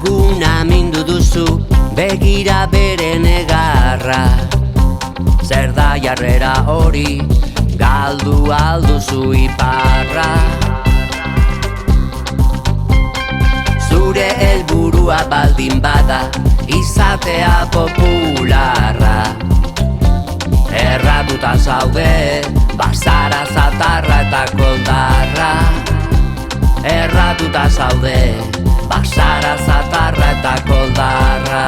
Laguna mindu duzu, begira bere negarra. Zer da jarrera hori, galdu alduzu iparra. Zure helburua baldin bada, izatea popularra. Erratuta zaude, bazara zatarra eta koldarra. Erratuta zaude, bazara zatarra eta koldarra.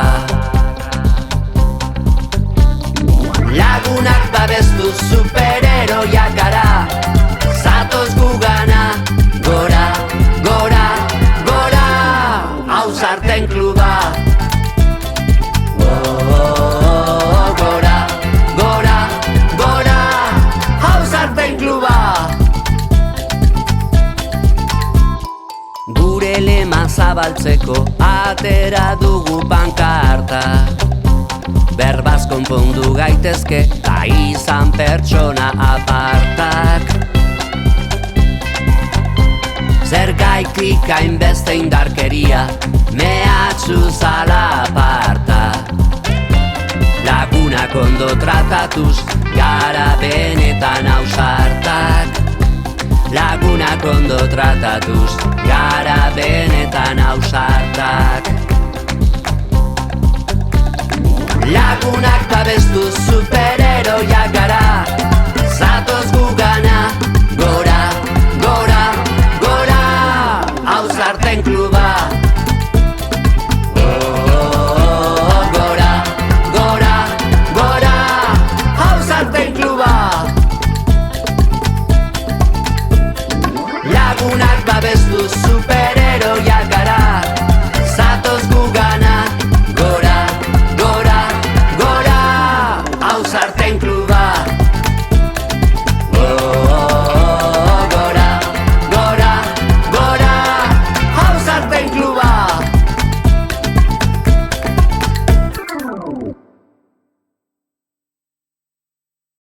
Lagunak babestu superheroiak gara, zatoz gugana, gora, gora, gora. Ausarten kluba, gora, gora, gora. Ausarten kluba. Gure lema zabaltzeko atera dugu pankarta. Berbaz konpondu gaitezke, ta izan pertsona apartak. Zergaitik hainbeste indarkeria, mehatxu zala aparta. Lagunak ondo tratatuz, gara benetan ausartak. Lagunak ondo tratatuz, gara benetan ausartak. Lagunak babestu superheroiak gara, zatoz gugana, gora, gora, gora. Ausarten kluba, gora, gora, gora. Ausarten kluba. Lagunak babestu superheroiak